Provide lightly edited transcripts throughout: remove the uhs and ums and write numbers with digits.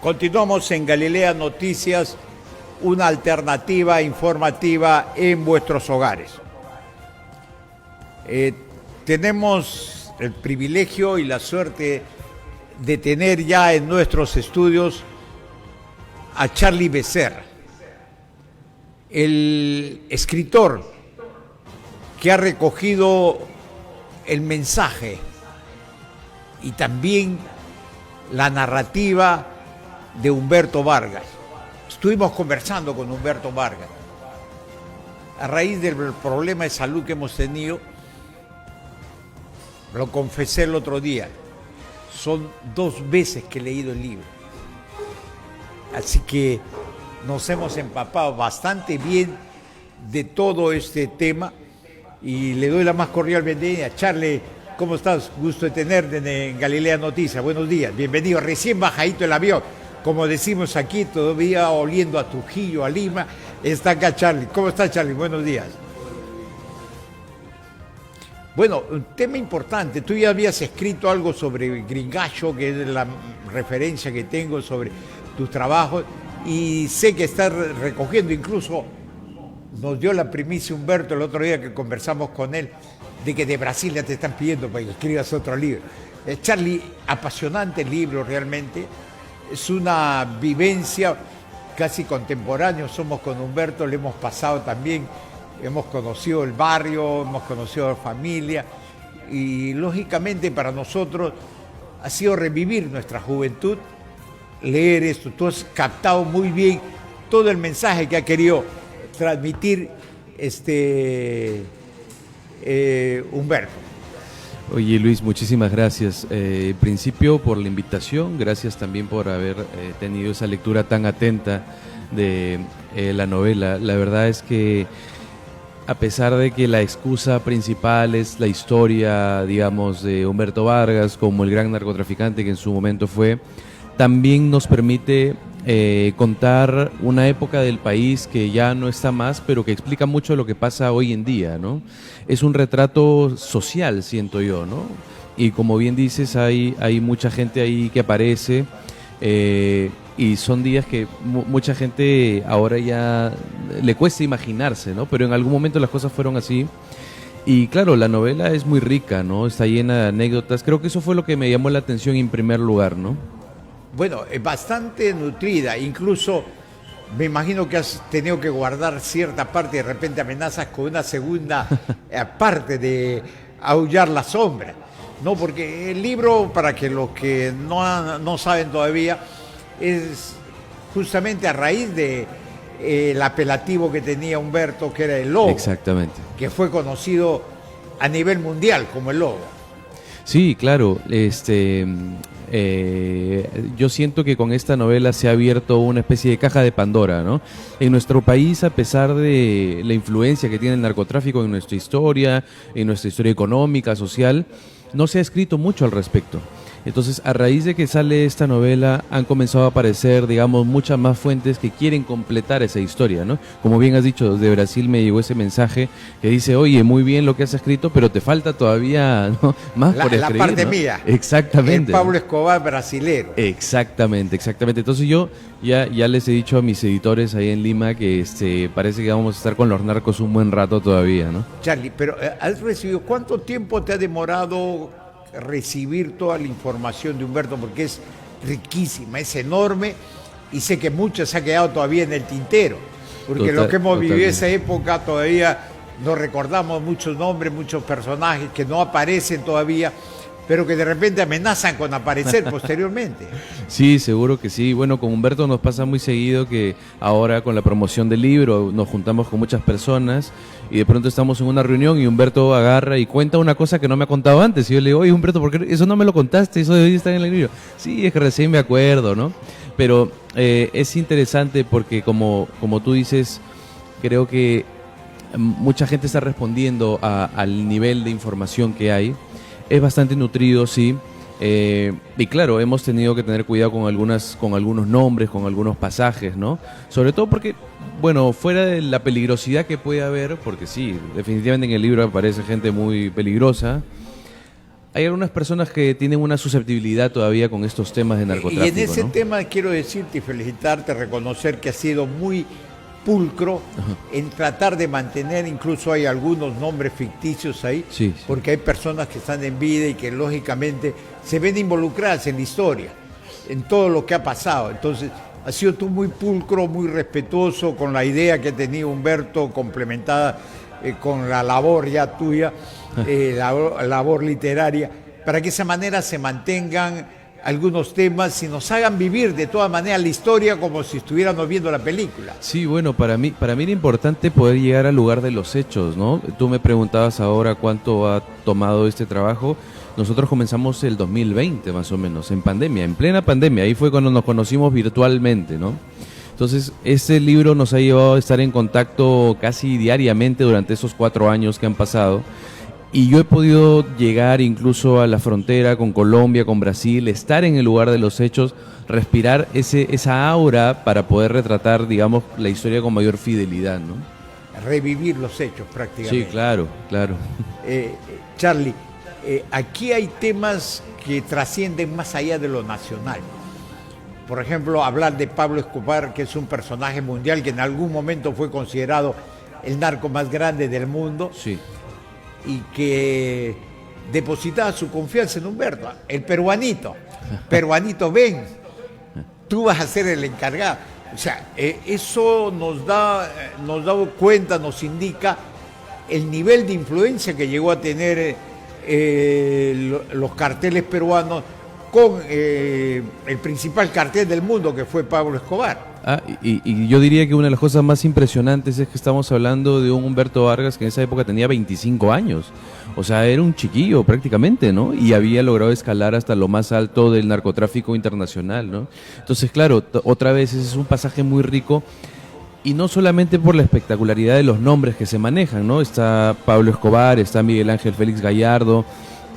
Continuamos en Galilea Noticias, una alternativa informativa en vuestros hogares. Tenemos el privilegio y la suerte de tener ya en nuestros estudios a Charlie Becerra, el escritor que ha recogido el mensaje y también la narrativa de Humberto Vargas. Estuvimos conversando con Humberto Vargas. A raíz del problema de salud que hemos tenido, lo confesé el otro día, son 2 veces que he leído el libro. Así que nos hemos empapado bastante bien de todo este tema y le doy la más cordial bienvenida. Charlie, ¿cómo estás? Gusto de tenerte en Galilea Noticias. Buenos días, bienvenido. Recién bajadito el avión, como decimos aquí, todavía oliendo a Trujillo, a Lima. Está acá Charlie. ¿Cómo estás, Charlie? Buenos días. Bueno, un tema importante. Tú ya habías escrito algo sobre Gringallo, que es la referencia que tengo sobre tus trabajos, y sé que estás recogiendo, incluso nos dio la primicia Humberto el otro día que conversamos con él, de que de Brasil ya te están pidiendo para que escribas otro libro. Charlie, apasionante libro realmente, es una vivencia casi contemporánea, somos con Humberto, le hemos pasado también, hemos conocido el barrio, hemos conocido la familia y lógicamente para nosotros ha sido revivir nuestra juventud, leer esto. Tú has captado muy bien todo el mensaje que ha querido transmitir Humberto. Oye Luis, muchísimas gracias. En principio por la invitación, gracias también por haber tenido esa lectura tan atenta de la novela. La verdad es que a pesar de que la excusa principal es la historia, digamos, de Humberto Vargas como el gran narcotraficante que en su momento fue, también nos permite contar una época del país que ya no está más, pero que explica mucho de lo que pasa hoy en día, ¿no? Es un retrato social, siento yo, ¿no? Y como bien dices, hay mucha gente ahí que aparece y son días que mucha gente ahora ya le cuesta imaginarse, ¿no? Pero en algún momento las cosas fueron así. Y claro, la novela es muy rica, ¿no? Está llena de anécdotas. Creo que eso fue lo que me llamó la atención en primer lugar, ¿no? Bueno, es bastante nutrida, incluso me imagino que has tenido que guardar cierta parte, de repente amenazas con una segunda parte de Aullar la sombra, ¿no? Porque el libro, para que los que no saben todavía, es justamente a raíz de el apelativo que tenía Humberto, que era el Lobo. Exactamente. Que fue conocido a nivel mundial como el Lobo. Sí, claro. Yo siento que con esta novela se ha abierto una especie de caja de Pandora, ¿no? En nuestro país, a pesar de la influencia que tiene el narcotráfico en nuestra historia económica, social, no se ha escrito mucho al respecto. Entonces, a raíz de que sale esta novela, han comenzado a aparecer, digamos, muchas más fuentes que quieren completar esa historia, ¿no? Como bien has dicho, desde Brasil me llegó ese mensaje que dice, oye, muy bien lo que has escrito, pero te falta todavía, ¿no?, más por escribir, la parte, ¿no?, mía. Exactamente. El Pablo Escobar brasilero. Exactamente. Entonces yo ya les he dicho a mis editores ahí en Lima que parece que vamos a estar con los narcos un buen rato todavía, ¿no? Charlie, pero ¿has recibido cuánto tiempo te ha demorado recibir toda la información de Humberto? Porque es riquísima, es enorme y sé que mucho se ha quedado todavía en el tintero, porque lo que hemos vivido esa época todavía nos recordamos muchos nombres, muchos personajes que no aparecen todavía, pero que de repente amenazan con aparecer posteriormente. Sí, seguro que sí. Bueno, con Humberto nos pasa muy seguido que ahora con la promoción del libro nos juntamos con muchas personas y de pronto estamos en una reunión y Humberto agarra y cuenta una cosa que no me ha contado antes. Y yo le digo, oye Humberto, ¿por qué eso no me lo contaste? Eso debería estar en el libro. Sí, es que recién me acuerdo, ¿no? Pero es interesante porque como tú dices, creo que mucha gente está respondiendo al nivel de información que hay. Es bastante nutrido, sí. Y claro, hemos tenido que tener cuidado con algunos nombres, con algunos pasajes, ¿no? Sobre todo porque, bueno, fuera de la peligrosidad que puede haber, porque sí, definitivamente en el libro aparece gente muy peligrosa, hay algunas personas que tienen una susceptibilidad todavía con estos temas de narcotráfico. Y en ese ¿no? tema quiero decirte y felicitarte, reconocer que has sido muy pulcro en tratar de mantener, incluso hay algunos nombres ficticios ahí, Sí, sí. porque hay personas que están en vida y que lógicamente se ven involucradas en la historia, en todo lo que ha pasado. Entonces, has sido tú muy pulcro, muy respetuoso con la idea que tenía Humberto, complementada con la labor ya tuya, la labor literaria, para que de esa manera se mantengan algunos temas y nos hagan vivir de todas maneras la historia como si estuviéramos viendo la película. Sí, bueno, para mí era importante poder llegar al lugar de los hechos, ¿no? Tú me preguntabas ahora cuánto ha tomado este trabajo. Nosotros comenzamos el 2020 más o menos, en pandemia, en plena pandemia. Ahí fue cuando nos conocimos virtualmente, ¿no? Entonces, este libro nos ha llevado a estar en contacto casi diariamente durante esos 4 años que han pasado. Y yo he podido llegar incluso a la frontera con Colombia, con Brasil, estar en el lugar de los hechos, respirar esa aura para poder retratar, digamos, la historia con mayor fidelidad, ¿no? Revivir los hechos prácticamente. Sí, claro, claro. Charlie, aquí hay temas que trascienden más allá de lo nacional. Por ejemplo, hablar de Pablo Escobar, que es un personaje mundial que en algún momento fue considerado el narco más grande del mundo. Sí. Y que depositaba su confianza en Humberto, el peruanito, ven, tú vas a ser el encargado. O sea, eso nos da cuenta, nos indica el nivel de influencia que llegó a tener los carteles peruanos con el principal cartel del mundo, que fue Pablo Escobar. Y yo diría que una de las cosas más impresionantes es que estamos hablando de un Humberto Vargas que en esa época tenía 25 años. O sea, era un chiquillo prácticamente, ¿no? Y había logrado escalar hasta lo más alto del narcotráfico internacional, ¿no? Entonces, claro, otra vez ese es un pasaje muy rico. Y no solamente por la espectacularidad de los nombres que se manejan, ¿no? Está Pablo Escobar, está Miguel Ángel Félix Gallardo,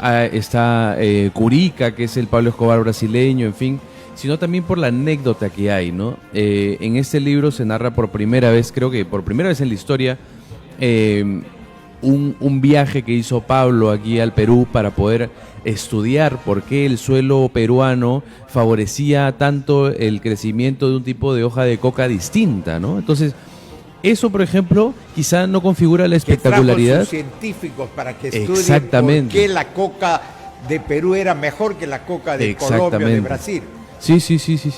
está Curica, que es el Pablo Escobar brasileño, en fin, sino también por la anécdota que hay, ¿no? En este libro se narra por primera vez, creo que por primera vez en la historia, un viaje que hizo Pablo aquí al Perú para poder estudiar por qué el suelo peruano favorecía tanto el crecimiento de un tipo de hoja de coca distinta, ¿no? Entonces, eso, por ejemplo, quizá no configura la espectacularidad. Que trajo sus científicos para que estudien por qué la coca de Perú era mejor que la coca de Colombia o de Brasil. Sí.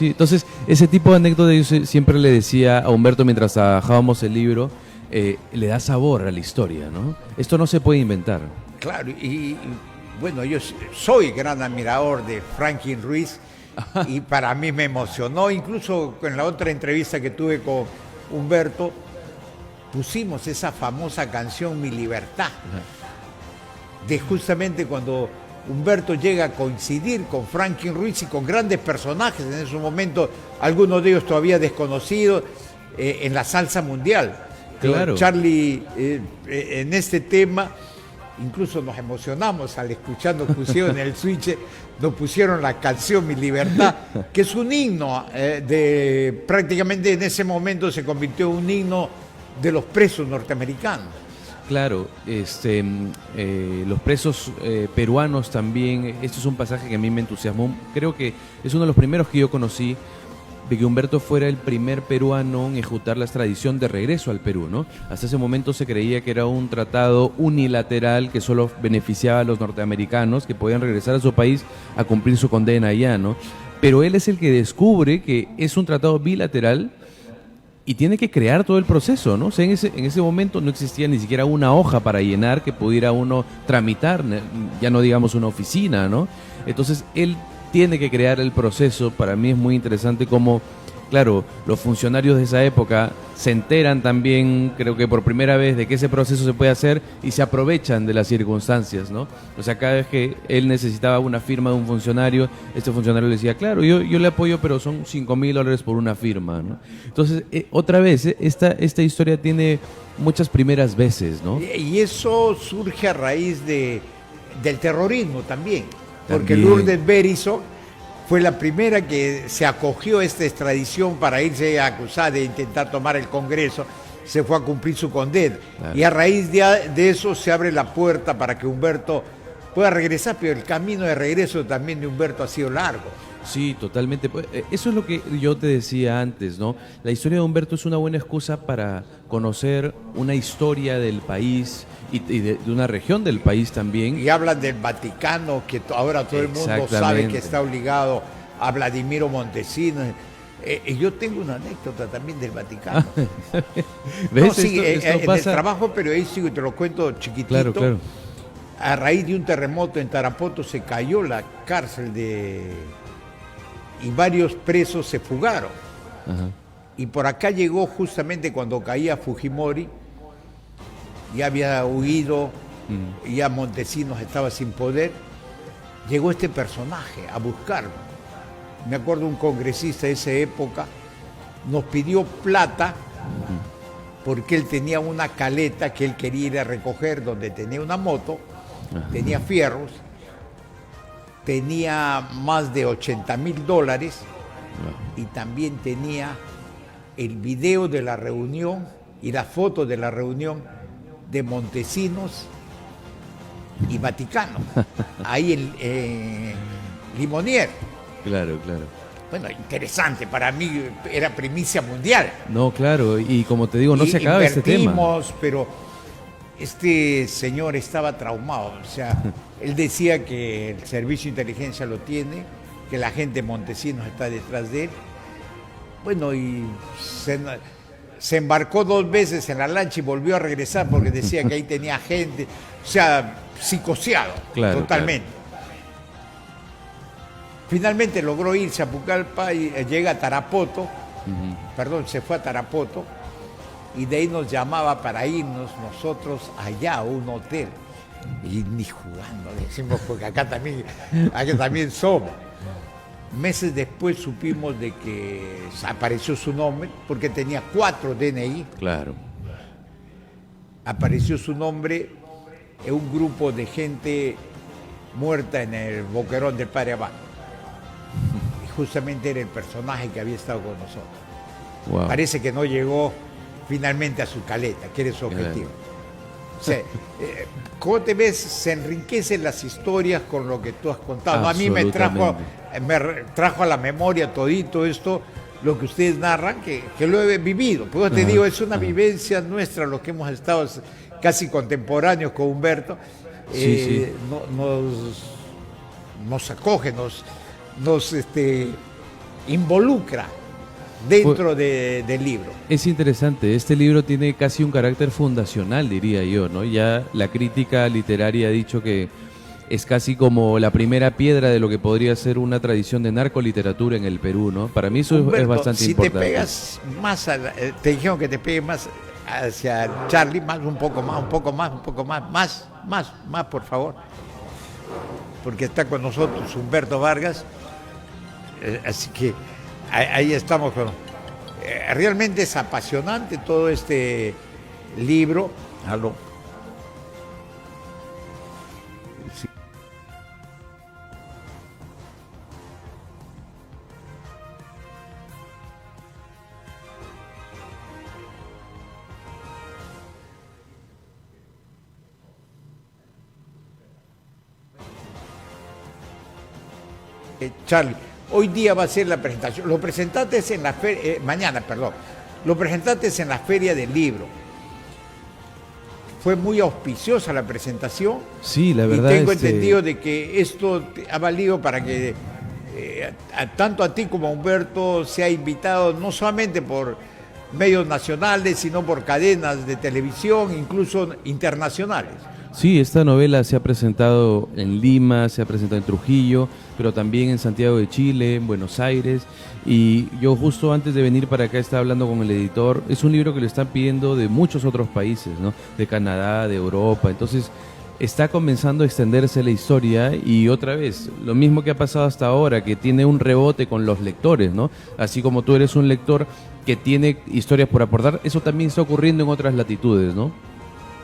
Entonces, ese tipo de anécdota yo siempre le decía a Humberto mientras trabajábamos el libro, le da sabor a la historia, ¿no? Esto no se puede inventar. Claro, y bueno, yo soy gran admirador de Franklin Ruiz y para mí me emocionó, incluso en la otra entrevista que tuve con Humberto, pusimos esa famosa canción Mi Libertad, de justamente cuando Humberto llega a coincidir con Franklin Ruiz y con grandes personajes en ese momento, algunos de ellos todavía desconocidos, en la salsa mundial. Claro. Charlie, en este tema, incluso nos emocionamos al escuchar, nos pusieron en el switch, nos pusieron la canción Mi Libertad, que es un himno, prácticamente en ese momento se convirtió en un himno de los presos norteamericanos. Claro, los presos peruanos también, esto es un pasaje que a mí me entusiasmó, creo que es uno de los primeros que yo conocí, de que Humberto fuera el primer peruano en ejecutar la extradición de regreso al Perú, ¿no? Hasta ese momento se creía que era un tratado unilateral que solo beneficiaba a los norteamericanos que podían regresar a su país a cumplir su condena allá, ¿no? Pero él es el que descubre que es un tratado bilateral y tiene que crear todo el proceso, ¿no? O sea, en ese momento no existía ni siquiera una hoja para llenar que pudiera uno tramitar, ya no digamos una oficina, ¿no? Entonces, él tiene que crear el proceso. Para mí es muy interesante cómo, claro, los funcionarios de esa época se enteran también, creo que por primera vez, de que ese proceso se puede hacer y se aprovechan de las circunstancias, ¿no? O sea, cada vez que él necesitaba una firma de un funcionario, este funcionario le decía, claro, yo le apoyo, pero son $5,000 por una firma, ¿no? Entonces, otra vez, esta historia tiene muchas primeras veces, ¿no? Y eso surge a raíz del terrorismo también. Porque Lourdes Berisso fue la primera que se acogió a esta extradición para irse a acusar de intentar tomar el Congreso, se fue a cumplir su condena. Claro. Y a raíz de eso se abre la puerta para que Humberto pueda regresar, pero el camino de regreso también de Humberto ha sido largo. Sí, totalmente. Eso es lo que yo te decía antes, ¿no? La historia de Humberto es una buena excusa para conocer una historia del país y de una región del país también. Y hablan del Vaticano, que ahora todo el mundo sabe que está obligado a Vladimiro Montesinos. Yo tengo una anécdota también del Vaticano. ¿Ves? No, sí, esto en pasa... el trabajo periodístico, te lo cuento chiquitito. Claro, claro. A raíz de un terremoto en Tarapoto se cayó la cárcel y varios presos se fugaron. Ajá. Y por acá llegó justamente cuando caía Fujimori, ya había huido, ya Montesinos estaba sin poder, llegó este personaje a buscarlo. Me acuerdo un congresista de esa época, nos pidió plata porque él tenía una caleta que él quería ir a recoger donde tenía una moto, tenía fierros, tenía más de $80,000 y también tenía el video de la reunión y la foto de la reunión de Montesinos y Vaticano, ahí en Limonier. Claro, claro. Bueno, interesante, para mí era primicia mundial. No, claro, y como te digo, no se acaba este tema. Pero este señor estaba traumado, o sea, él decía que el servicio de inteligencia lo tiene, que la gente de Montesinos está detrás de él. Bueno, y se embarcó 2 veces en la lancha y volvió a regresar porque decía que ahí tenía gente, o sea, psicoseado, claro, totalmente. Claro. Finalmente logró irse a Pucallpa y llega a Tarapoto, perdón, se fue a Tarapoto y de ahí nos llamaba para irnos nosotros allá a un hotel. Y ni jugando, decimos, porque acá también somos. Meses después supimos de que apareció su nombre, porque tenía 4 DNI. Claro. Apareció su nombre en un grupo de gente muerta en el Boquerón del Padre Abad. Y justamente era el personaje que había estado con nosotros. Wow. Parece que no llegó finalmente a su caleta, que era su objetivo. Claro. O sea, ¿cómo te ves? Se enriquecen las historias con lo que tú has contado. A mí me trajo a la memoria todito esto, lo que ustedes narran, que lo he vivido. Pues te digo, es una vivencia nuestra, lo que hemos estado casi contemporáneos con Humberto. Sí. Nos acoge, nos involucra dentro del libro. Es interesante, este libro tiene casi un carácter fundacional, diría yo, ¿no? Ya la crítica literaria ha dicho que es casi como la primera piedra de lo que podría ser una tradición de narcoliteratura en el Perú, ¿no? Para mí eso Humberto, es bastante importante. Si te pegas más, te dijeron que te pegues más hacia Charlie, un poco más, por favor, porque está con nosotros Humberto Vargas, así que ahí estamos realmente es apasionante todo este libro. ¿Aló? Sí. Charlie, hoy día va a ser la presentación. Lo presentaste en la feria, mañana, perdón. Lo presentaste en la Feria del Libro. Fue muy auspiciosa la presentación. Sí, la verdad. Y tengo entendido de que esto ha valido para que tanto a ti como a Humberto sea invitado, no solamente por medios nacionales, sino por cadenas de televisión, incluso internacionales. Sí, esta novela se ha presentado en Lima, se ha presentado en Trujillo, pero también en Santiago de Chile, en Buenos Aires. Y yo justo antes de venir para acá estaba hablando con el editor. Es un libro que le están pidiendo de muchos otros países, ¿no? De Canadá, de Europa. Entonces está comenzando a extenderse la historia y otra vez, lo mismo que ha pasado hasta ahora, que tiene un rebote con los lectores, ¿no? Así como tú eres un lector que tiene historias por aportar, eso también está ocurriendo en otras latitudes, ¿no?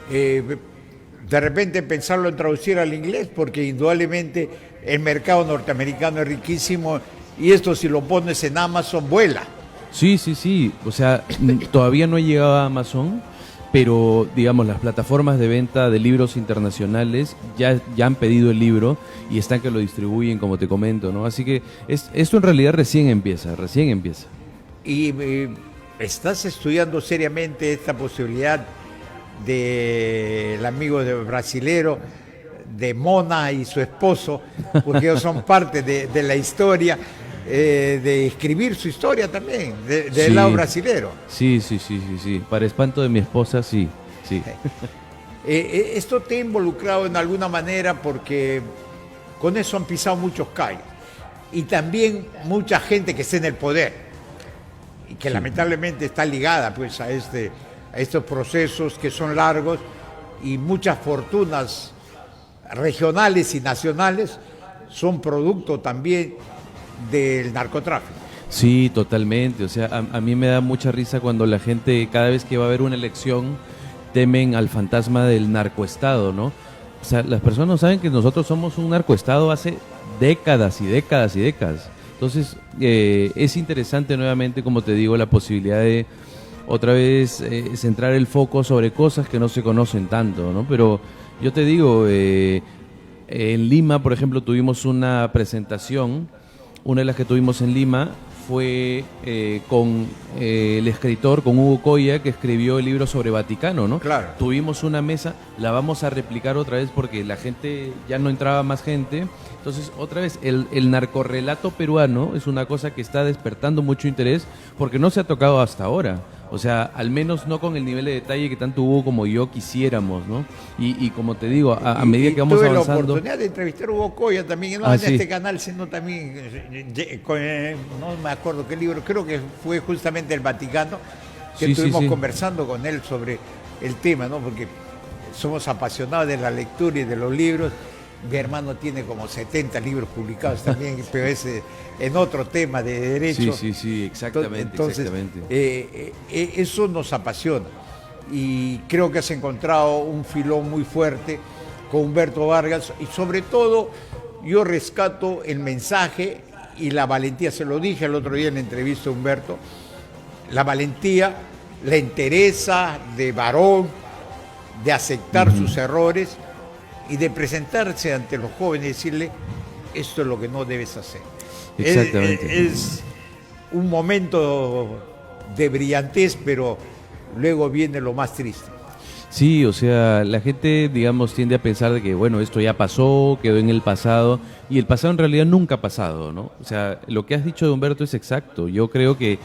De repente pensarlo en traducir al inglés, porque indudablemente el mercado norteamericano es riquísimo y esto si lo pones en Amazon vuela. Sí. O sea, todavía no he llegado a Amazon, pero digamos las plataformas de venta de libros internacionales ya han pedido el libro y están que lo distribuyen, como te comento, ¿no? Así que esto en realidad recién empieza. Y estás estudiando seriamente esta posibilidad del amigo brasilero, de Mona y su esposo, porque ellos son parte de la historia, de escribir su historia también, del Sí. lado brasilero. Sí. Para espanto de mi esposa, sí. Esto te ha involucrado en alguna manera porque con eso han pisado muchos callos. Y también mucha gente que está en el poder y que lamentablemente está ligada pues a estos procesos que son largos, y muchas fortunas regionales y nacionales son producto también del narcotráfico. Sí, totalmente. O sea, a mí me da mucha risa cuando la gente, cada vez que va a haber una elección, temen al fantasma del narcoestado, ¿no? O sea, las personas no saben que nosotros somos un narcoestado hace décadas y décadas y décadas. Entonces, es interesante nuevamente, como te digo, la posibilidad de otra vez centrar el foco sobre cosas que no se conocen tanto, ¿no? Pero yo te digo, en Lima, por ejemplo, tuvimos una presentación. Una de las que tuvimos en Lima fue con el escritor, con Hugo Coya, que escribió el libro sobre Vaticano, ¿no? Claro. Tuvimos una mesa, la vamos a replicar otra vez porque la gente, ya no entraba más gente. Entonces, otra vez, el narcorrelato peruano es una cosa que está despertando mucho interés porque no se ha tocado hasta ahora. O sea, al menos no con el nivel de detalle que tanto Hugo como yo quisiéramos, ¿no? Y como te digo, a medida que vamos tuve avanzando... la oportunidad de entrevistar a Hugo Coya también, no Ah, en sí. este canal, sino también, no me acuerdo qué libro, creo que fue justamente el Vaticano, que Sí, estuvimos sí. conversando con él sobre el tema, ¿no? Porque somos apasionados de la lectura y de los libros. Mi hermano tiene como 70 libros publicados también, pero es en otro tema de derecho. Sí, exactamente, Entonces, exactamente. eso nos apasiona. Y creo que has encontrado un filón muy fuerte con Humberto Vargas. Y sobre todo, yo rescato el mensaje y la valentía. Se lo dije el otro día en la entrevista a Humberto. La valentía, la entereza de varón, de aceptar sus errores y de presentarse ante los jóvenes y decirle, esto es lo que no debes hacer. Exactamente. Es un momento de brillantez, pero luego viene lo más triste. Sí, o sea, la gente, digamos, tiende a pensar de que, bueno, esto ya pasó, quedó en el pasado, y el pasado en realidad nunca ha pasado, ¿no? O sea, lo que has dicho de Humberto es exacto. Yo creo que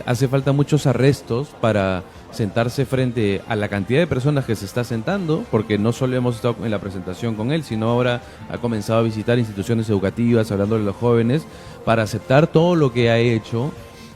hace falta muchos arrestos para sentarse frente a la cantidad de personas que se está sentando, porque no solo hemos estado en la presentación con él, sino ahora ha comenzado a visitar instituciones educativas, hablando de los jóvenes, para aceptar todo lo que ha hecho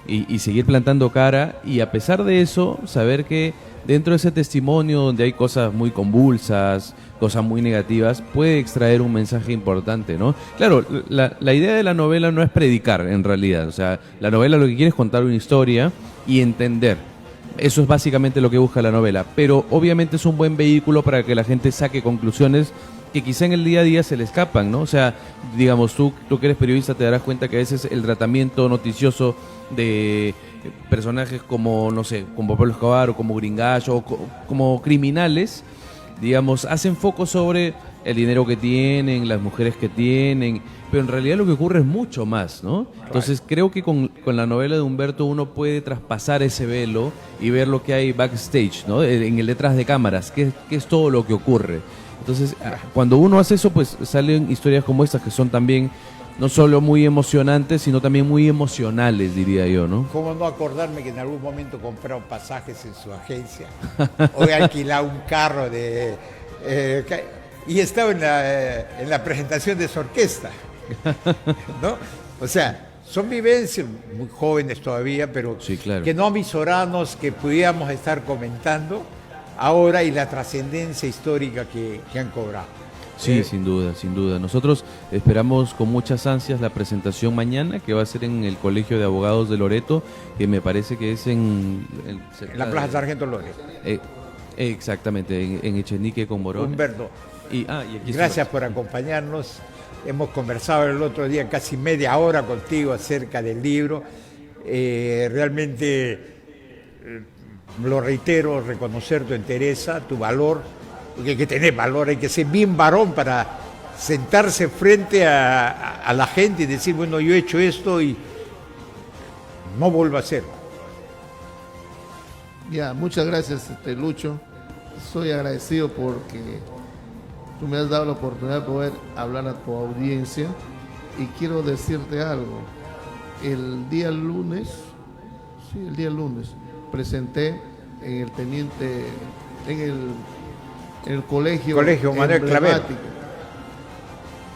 y seguir plantando cara, y a pesar de eso, saber que dentro de ese testimonio donde hay cosas muy convulsas, cosas muy negativas, puede extraer un mensaje importante, ¿no? Claro, la idea de la novela no es predicar, en realidad. O sea, la novela lo que quiere es contar una historia y entender. Eso es básicamente lo que busca la novela. Pero obviamente es un buen vehículo para que la gente saque conclusiones que quizá en el día a día se le escapan, ¿no? O sea, digamos, tú que eres periodista te darás cuenta que a veces el tratamiento noticioso de personajes como, no sé, como Pablo Escobar o como Gringallo o como criminales, digamos, hacen foco sobre el dinero que tienen, las mujeres que tienen, pero en realidad lo que ocurre es mucho más, ¿no? Entonces creo que con la novela de Humberto uno puede traspasar ese velo y ver lo que hay backstage, ¿no? En el detrás de cámaras, qué es todo lo que ocurre. Entonces, cuando uno hace eso, pues salen historias como estas que son también no solo muy emocionantes, sino también muy emocionales, diría yo, ¿no? ¿Cómo no acordarme que en algún momento compraron pasajes en su agencia? O he alquilado un carro y estaba en la presentación de su orquesta, ¿no? O sea, son vivencias muy jóvenes todavía, pero Sí, claro. que no avisorarnos que pudiéramos estar comentando ahora y la trascendencia histórica que han cobrado. Sí, sin duda, sin duda. Nosotros esperamos con muchas ansias la presentación mañana, que va a ser en el Colegio de Abogados de Loreto, que me parece que es en En la Plaza Sargento López. Exactamente, en Echenique con Morón. Humberto, Y aquí gracias por acompañarnos. Hemos conversado el otro día casi media hora contigo acerca del libro. Realmente lo reitero, reconocer tu entereza, tu valor, porque hay que tener valor, hay que ser bien varón para sentarse frente a la gente y decir, bueno, yo he hecho esto y no vuelvo a hacerlo. Ya, muchas gracias, Lucho. Soy agradecido porque tú me has dado la oportunidad de poder hablar a tu audiencia y quiero decirte algo. El día lunes, presenté en el teniente, en el colegio Manuel Clavero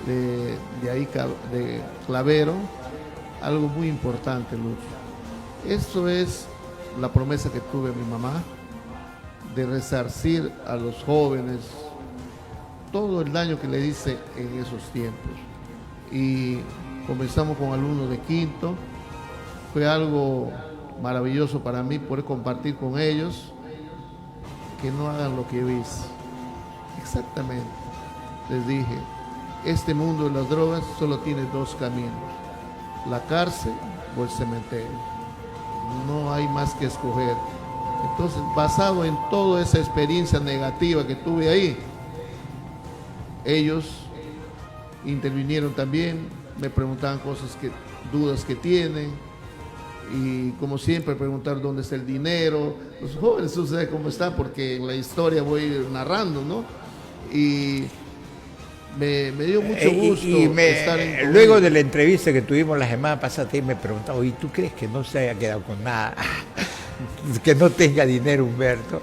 de Clavero, algo muy importante, Lucho. Esto es la promesa que tuve a mi mamá de resarcir a los jóvenes todo el daño que le hice en esos tiempos. Y comenzamos con alumnos de quinto. Fue algo maravilloso para mí poder compartir con ellos que no hagan lo que yo hice. Exactamente. Les dije, este mundo de las drogas solo tiene dos caminos: la cárcel o el cementerio. No hay más que escoger. Entonces, basado en toda esa experiencia negativa que tuve ahí, ellos intervinieron también, me preguntaban dudas que tienen, y como siempre preguntar dónde está el dinero. Los jóvenes, tú sabes cómo está, porque en la historia voy narrando, ¿no? Y me dio mucho gusto estar en luego de la entrevista que tuvimos la semana pasada, me preguntaba, oye, ¿tú crees que no se haya quedado con nada? Que no tenga dinero Humberto.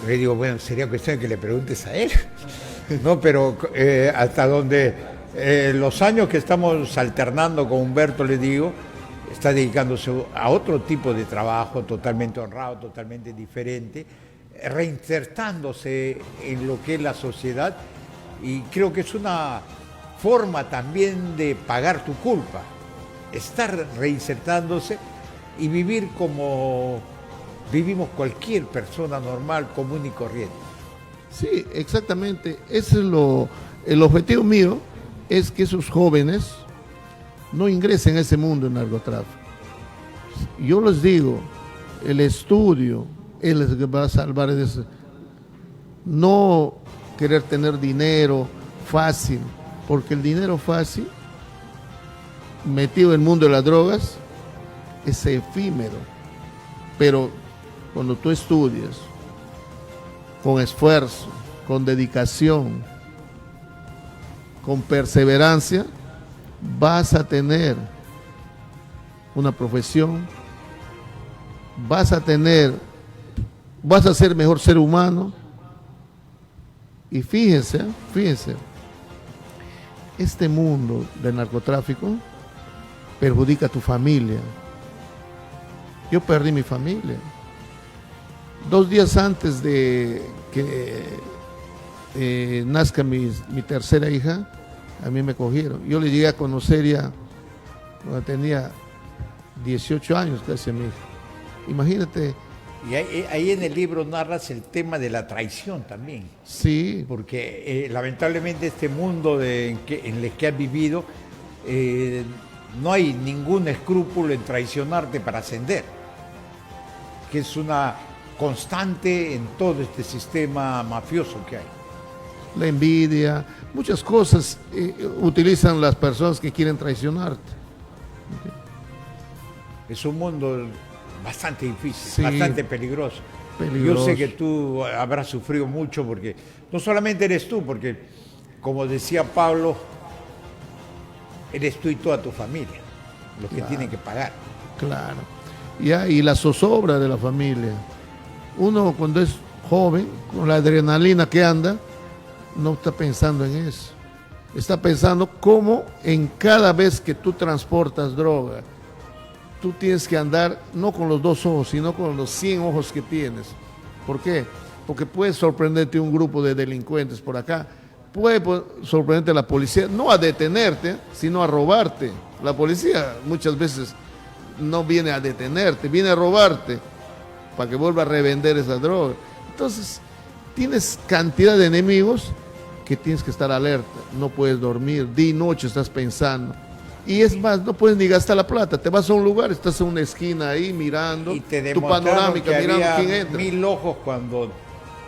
Le digo, bueno, sería cuestión de que le preguntes a él. No, pero hasta donde los años que estamos alternando con Humberto, le digo, está dedicándose a otro tipo de trabajo totalmente honrado, totalmente diferente, reinsertándose en lo que es la sociedad, y creo que es una forma también de pagar tu culpa, estar reinsertándose y vivir como vivimos cualquier persona normal, común y corriente. Sí, exactamente. Ese es el objetivo mío, es que esos jóvenes no ingresen a ese mundo del narcotráfico. Yo les digo, el estudio es lo que va a salvar de eso. No querer tener dinero fácil, porque el dinero fácil metido en el mundo de las drogas es efímero. Pero cuando tú estudias con esfuerzo, con dedicación, con perseverancia, vas a tener una profesión, vas a ser mejor ser humano. Y fíjense, este mundo del narcotráfico perjudica a tu familia. Yo perdí mi familia. 2 días antes de que nazca mi tercera hija, a mí me cogieron. Yo le llegué a conocer ya cuando tenía 18 años casi a mi hija. Imagínate. Y ahí en el libro narras el tema de la traición también. Sí. Porque lamentablemente este mundo en el que has vivido, no hay ningún escrúpulo en traicionarte para ascender, que es una constante en todo este sistema mafioso que hay. La envidia, muchas cosas utilizan las personas que quieren traicionarte. Es un mundo bastante difícil, sí, bastante peligroso. Yo sé que tú habrás sufrido mucho, porque no solamente eres tú, porque como decía Pablo, eres tú y toda tu familia los que tienen que pagar. Claro. Y la zozobra de la familia. Uno cuando es joven, con la adrenalina que anda, no está pensando en eso. Está pensando cómo en cada vez que tú transportas droga, tú tienes que andar no con los 2 ojos, sino con los 100 ojos que tienes. ¿Por qué? Porque puede sorprenderte un grupo de delincuentes por acá, puede sorprenderte la policía, no a detenerte, sino a robarte. La policía muchas veces no viene a detenerte, viene a robarte para que vuelva a revender esa droga. Entonces, tienes cantidad de enemigos que tienes que estar alerta, no puedes dormir, día y noche estás pensando. Y es más, no puedes ni gastar la plata. Te vas a un lugar, estás en una esquina ahí mirando Y te tu demostraron panorámica, que mirando había quién entra. 1000 ojos cuando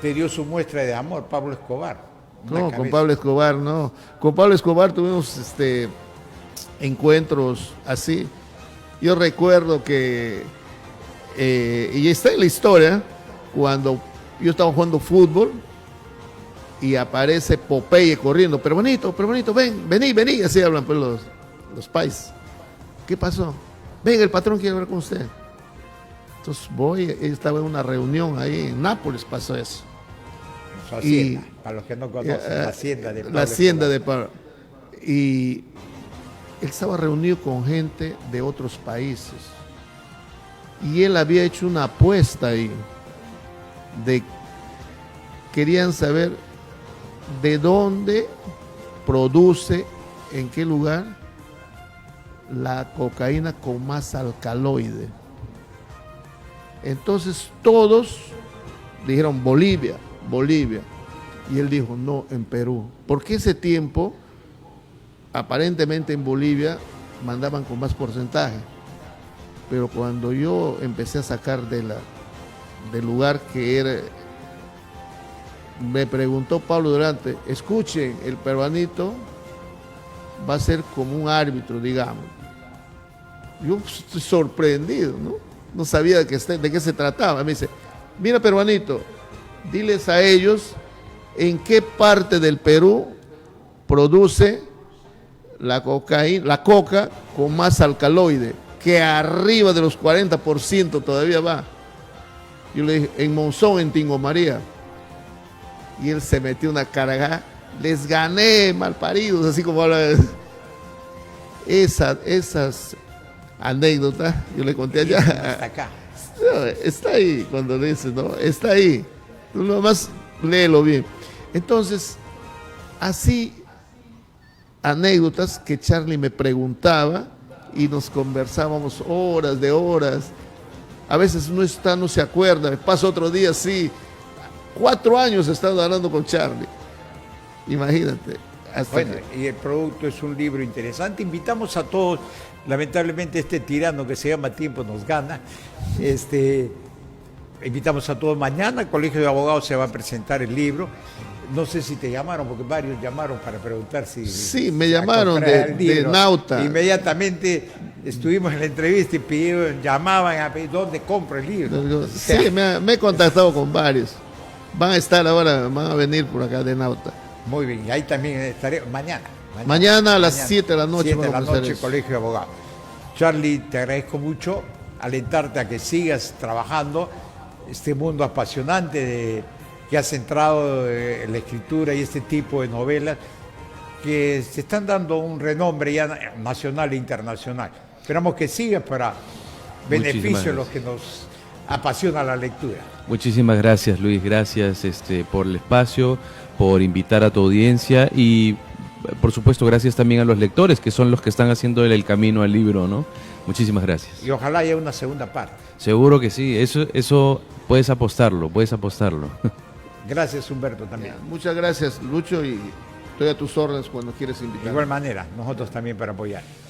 te dio su muestra de amor, Pablo Escobar. Una No, con cabeza. Pablo Escobar, no. Con Pablo Escobar tuvimos encuentros así. Yo recuerdo que, y está en la historia, cuando yo estaba jugando fútbol y aparece Popeye corriendo, pero bonito, ven, vení, así hablan pues los pais. ¿Qué pasó? Ven, el patrón quiere hablar con usted. Entonces voy, él estaba en una reunión ahí en Nápoles, pasó eso. En su hacienda, para los que no conocen, la hacienda de Pablo La hacienda Escobar. de Pablo. Y él estaba reunido con gente de otros países. Y él había hecho una apuesta ahí. Querían saber de dónde produce, en qué lugar, la cocaína con más alcaloide. Entonces todos dijeron Bolivia. Y él dijo, no, en Perú. Porque ese tiempo, aparentemente en Bolivia, mandaban con más porcentaje. Pero cuando yo empecé a sacar del lugar que era, me preguntó Pablo Durante, escuchen, el peruanito va a ser como un árbitro, digamos. Yo estoy sorprendido, ¿no? No sabía de qué se trataba. Me dice, mira, peruanito, diles a ellos en qué parte del Perú produce la coca con más alcaloide, que arriba de los 40% todavía va. Yo le dije, en Monzón, en Tingo María. Y él se metió una carga, les gané, malparidos, así como habla. Esas anécdotas, yo le conté allá. Hasta acá. No, está ahí, cuando dices, ¿no? Está ahí. Tú nomás léelo bien. Entonces, así, anécdotas que Charlie me preguntaba y nos conversábamos horas de horas. A veces no está, no se acuerda. Me pasa otro día, sí. 4 años he estado hablando con Charlie. Imagínate. Bueno, y el producto es un libro interesante. Invitamos a todos, lamentablemente este tirano que se llama Tiempo nos gana. Invitamos a todos mañana, el Colegio de Abogados se va a presentar el libro. No sé si te llamaron, porque varios llamaron para preguntar si... Sí, me llamaron de Nauta. Inmediatamente estuvimos en la entrevista y llamaban a pedir dónde compro el libro. Sí, me he contactado con varios. Van a estar ahora, van a venir por acá de Nauta. Muy bien, y ahí también estaré mañana. Mañana a las 7 de la noche. 7 de la noche, Colegio de Abogados. Charlie, te agradezco mucho, alentarte a que sigas trabajando este mundo apasionante que has entrado en la escritura y este tipo de novelas que se están dando un renombre ya nacional e internacional. Esperamos que sigas para beneficio de los que nos apasiona la lectura. Muchísimas gracias, Luis. Gracias por el espacio, por invitar a tu audiencia y, por supuesto, gracias también a los lectores, que son los que están haciendo el camino al libro, ¿no? Muchísimas gracias. Y ojalá haya una segunda parte. Seguro que sí. Eso puedes apostarlo. Gracias, Humberto, también. Muchas gracias, Lucho, y estoy a tus órdenes cuando quieres invitar. De igual manera, nosotros también para apoyar.